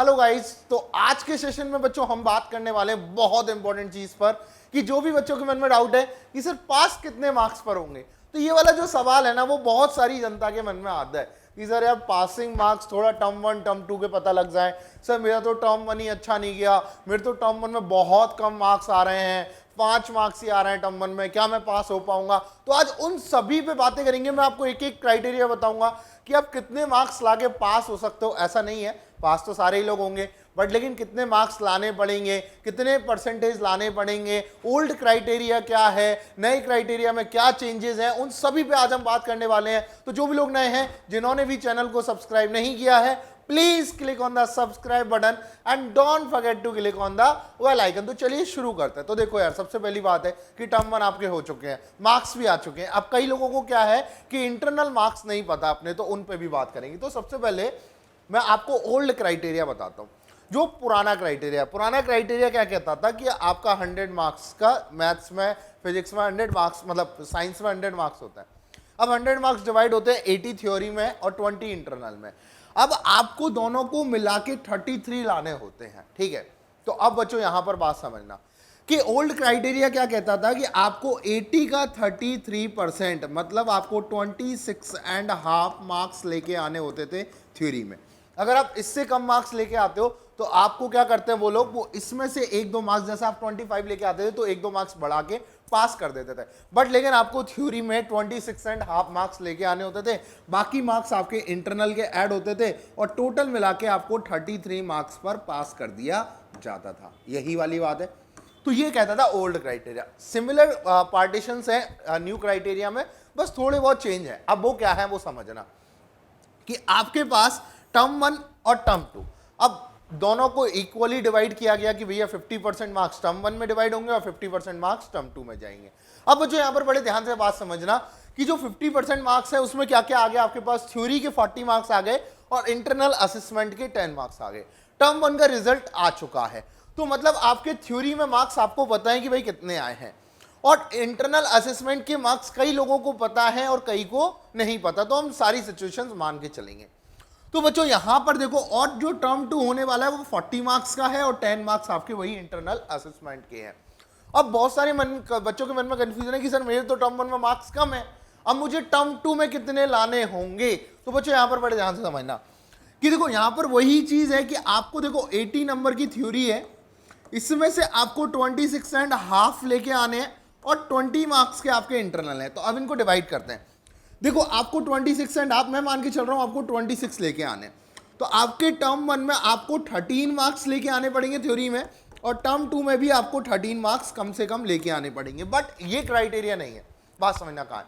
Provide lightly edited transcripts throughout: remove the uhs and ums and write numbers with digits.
Hello guys, तो आज के सेशन में बच्चों हम बात करने वाले हैं बहुत इंपॉर्टेंट चीज पर कि जो भी बच्चों के मन में डाउट है कि सर पास कितने मार्क्स पर होंगे। तो ये वाला जो सवाल है ना, वो बहुत सारी जनता के मन में आता है कि सर यार पासिंग मार्क्स थोड़ा टर्म 1 टर्म 2 के पता लग जाए। सर मेरा तो टर्म 1 ही अच्छा नहीं गया, मेरे तो टर्म 1 में बहुत कम मार्क्स आ रहे हैं, 5 मार्क्स ही आ रहे हैं टर्म 1 में, क्या मैं पास हो पाऊंगा। तो आज उन सभी पे बातें करेंगे। मैं आपको एक एक क्राइटेरिया बताऊंगा कि आप कितने मार्क्स लाके पास हो सकते हो। ऐसा नहीं है पास तो सारे ही लोग होंगे, बट लेकिन कितने मार्क्स लाने पड़ेंगे, कितने परसेंटेज लाने पड़ेंगे, ओल्ड क्राइटेरिया क्या है, नए क्राइटेरिया में क्या चेंजेस हैं, उन सभी पे आज हम बात करने वाले हैं। तो जो भी लोग नए हैं, जिन्होंने भी चैनल को सब्सक्राइब नहीं किया है, please click on the subscribe button and don't forget to click on the bell icon. तो चलिए शुरू करते हैं। तो देखो यार, सबसे पहली बात है कि टर्म 1 आपके हो चुके हैं, मार्क्स भी आ चुके हैं। अब कई लोगों को क्या है कि इंटरनल मार्क्स नहीं पता अपने, तो उन पे भी बात करेंगे। तो सबसे पहले मैं आपको ओल्ड क्राइटेरिया बताता हूं, जो पुराना क्राइटेरिया क्या कहता था कि आपका 100 मार्क्स का मैथ्स में, फिजिक्स में 100 मार्क्स, मतलब साइंस में 100 मार्क्स होता है। अब 100 मार्क्स डिवाइड होते हैं 80 थ्योरी में और 20 इंटरनल में। अब आपको दोनों को मिला के 33 लाने होते हैं, ठीक है। तो अब बच्चों यहां पर बात समझना कि ओल्ड क्राइटेरिया क्या कहता था कि आपको 80 का 33%, मतलब आपको 26.5 मार्क्स लेके आने होते थे थ्योरी में। अगर आप इससे कम मार्क्स लेके आते हो तो आपको क्या करते हैं वो लोग, वो इसमें से 1-2 मार्क्स, जैसे आप 25 लेके आते थे तो 1-2 मार्क्स बढ़ा के पास कर देते थे। बट लेकिन आपको थ्योरी में 26.5 मार्क्स लेके आने होते थे, बाकी मार्क्स आपके इंटरनल के ऐड होते थे और टोटल मिला के आपको 33 मार्क्स पर पास कर दिया जाता था। यही वाली बात है। तो ये कहता था ओल्ड क्राइटेरिया। सिमिलर पार्टीशंस है न्यू क्राइटेरिया में, बस थोड़े बहुत चेंज है। अब वो क्या है वो समझना कि आपके पास टर्म 1 और टर्म 2, अब दोनों को इक्वली डिवाइड किया गया कि भैया 50% मार्क्स टर्म 1 में डिवाइड होंगे और 50% मार्क्स टर्म 2 में जाएंगे। अब बच्चों यहां पर बड़े ध्यान से बात समझना कि जो 50% मार्क्स है उसमें क्या क्या आ गया। आपके पास थ्योरी के 40 मार्क्स आ गए और इंटरनल असेसमेंट के 10 मार्क्स आ गए। टर्म 1 का रिजल्ट आ चुका है, तो मतलब आपके थ्योरी में मार्क्स आपको पता है कि भाई कितने आए हैं, और इंटरनल असेसमेंट के मार्क्स कई लोगों को पता है और कई को नहीं पता। तो हम सारी सिचुएशंस मान के चलेंगे। तो बच्चों यहां पर देखो, और जो टर्म 2 होने वाला है वो 40 मार्क्स का है और 10 मार्क्स आपके वही इंटरनल असेसमेंट के हैं। अब बहुत सारे बच्चों के मन में कंफ्यूजन है कि सर मेरे तो टर्म 1 में मार्क्स कम है, अब मुझे टर्म 2 में कितने लाने होंगे। तो बच्चों यहां पर बड़े ध्यान से समझना कि देखो यहां पर वही चीज है कि आपको देखो 80 नंबर की थ्योरी है, इसमें से आपको 26.5 लेके आने हैं और 20 मार्क्स के आपके इंटरनल हैं। तो अब इनको डिवाइड करते हैं। देखो आपको 26.5, मैं मान के चल रहा हूं आपको 26 लेके आने, तो आपके टर्म 1 में आपको 13 मार्क्स लेके आने पड़ेंगे थ्योरी में, और टर्म 2 में भी आपको 13 मार्क्स कम से कम लेके आने पड़ेंगे। बट ये क्राइटेरिया नहीं है, बात समझना कहां है।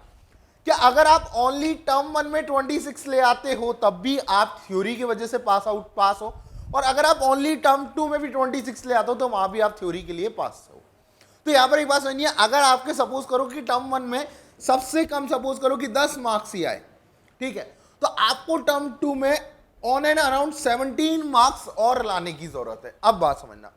क्या अगर आप ओनली टर्म 1 में 26 ले आते हो तब भी आप थ्योरी की वजह से पास हो, और अगर आप ओनली टर्म 2 में भी 26 ले आते हो तो वहां भी आप थ्योरी के लिए पास हो। तो यहां पर एक बात समझिए, अगर आपके सपोज करो कि टर्म 1 में सबसे कम सपोज करो कि 10 मार्क्स ही आए, ठीक है, तो आपको टर्म 2 में ऑन एंड अराउंड 17 मार्क्स और लाने की जरूरत है। अब बात समझना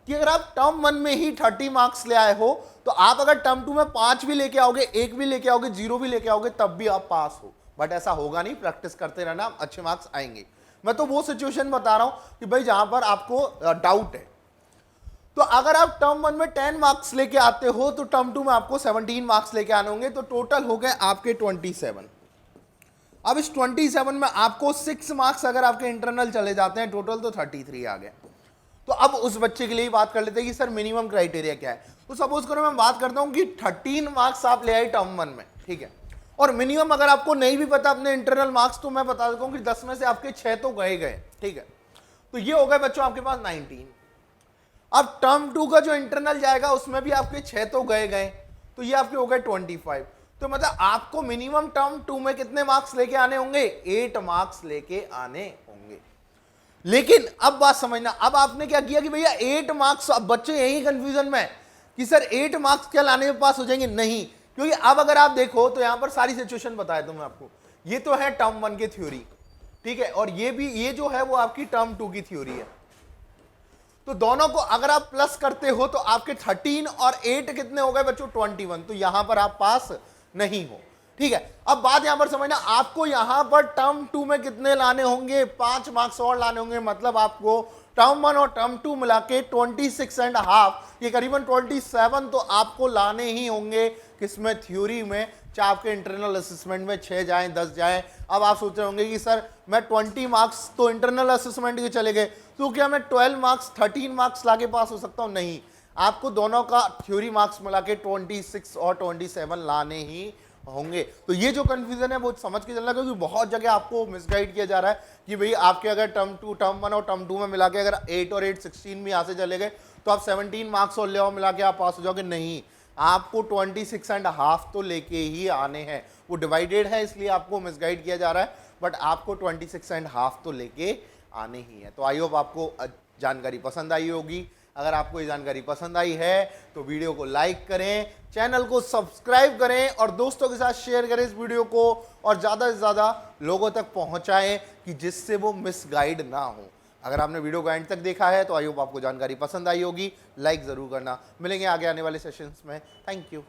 कि अगर आप टर्म 1 में ही 30 मार्क्स ले आए हो तो आप अगर टर्म 2 में 5 भी लेके आओगे, 1 भी लेके आओगे, 0 भी लेके आओगे, तब भी आप पास हो। बट ऐसा होगा नहीं, प्रैक्टिस करते रहना, अच्छे मार्क्स आएंगे। मैं तो वो सिचुएशन बता रहा हूं कि भाई जहां पर आपको डाउट है। तो अगर आप टर्म 1 में 10 मार्क्स लेके आते हो तो टर्म 2 में आपको 17 मार्क्स लेके आने होंगे, तो टोटल हो गए आपके 27। अब इस 27 में आपको 6 मार्क्स अगर आपके इंटरनल चले जाते हैं, टोटल तो 33 आ गए। तो अब उस बच्चे के लिए बात कर लेते हैं कि सर मिनिमम क्राइटेरिया क्या है। तो सपोज करो मैं बात करता हूं कि 13 मार्क्स आप ले आए टर्म 1 में, ठीक है, और मिनिमम अगर आपको नहीं भी पता अपने इंटरनल मार्क्स, तो मैं बता देता हूं कि 10 में से आपके 6 तो गए, ठीक है। तो ये हो गए बच्चों आपके पास 19। अब टर्म 2 का जो इंटरनल जाएगा उसमें भी आपके 6 तो गए, तो ये आपके हो गए 25। तो मतलब आपको मिनिमम टर्म 2 में कितने मार्क्स लेके आने होंगे, 8 मार्क्स लेके आने होंगे। लेकिन अब बात समझना, अब आपने क्या किया कि भैया 8 मार्क्स, अब बच्चे यही कंफ्यूजन में कि सर 8 मार्क्स क्या लाने में पास हो जाएंगे, नहीं, क्योंकि अब अगर आप देखो तो यहां पर सारी सिचुएशन बताया दूं मैं आपको। ये तो है टर्म 1 की थ्योरी, ठीक है, और ये भी, ये जो है वो आपकी टर्म 2 की थ्योरी है। तो दोनों को अगर आप प्लस करते हो तो आपके 13 और 8 कितने हो गए बच्चों, 21। तो यहां पर आप पास नहीं हो। ठीक है, अब बात यहां पर समझना, आपको यहां पर टर्म 2 में कितने लाने होंगे, 5 मार्क्स और लाने होंगे, मतलब आपको टर्म 1 और टर्म 2 मिला के 26.5, ये करीबन 27 तो आपको लाने ही होंगे, किसमें, थ्योरी में, चाहे आपके इंटरनल असेसमेंट में 6 जाएं 10 जाएं। अब आप सोच रहे होंगे कि सर मैं 20 मार्क्स तो इंटरनल असेसमेंट के चले गए, तो क्या मैं 12 मार्क्स 13 मार्क्स लाके पास हो सकता हूं? नहीं, आपको दोनों का थ्योरी मार्क्स मिला के 26 और 27 लाने ही होंगे। तो ये जो कंफ्यूजन है वो समझ के चलना, क्योंकि बहुत जगह आपको मिसगाइड किया जा रहा है कि भाई आपके अगर टर्म 2 टर्म 1 और टर्म 2 में मिला के अगर 8 और 8 16 भी यहाँ से चले गए तो आप 17 मार्क्स और ले आओ मिला के आप पास हो जाओगे। नहीं, आपको 26.5 तो लेके ही आने हैं। वो डिवाइडेड है इसलिए आपको मिसगाइड किया जा रहा है, बट आपको 26.5 तो लेके आने ही है। तो आई होप आपको जानकारी पसंद आई होगी। अगर आपको ये जानकारी पसंद आई है तो वीडियो को लाइक करें, चैनल को सब्सक्राइब करें और दोस्तों के साथ शेयर करें इस वीडियो को, और ज़्यादा से ज़्यादा लोगों तक पहुंचाएं कि जिससे वो मिसगाइड ना हो। अगर आपने वीडियो को एंड तक देखा है तो आई होप आपको जानकारी पसंद आई होगी। लाइक ज़रूर करना। मिलेंगे आगे आने वाले सेशंस में। Thank you.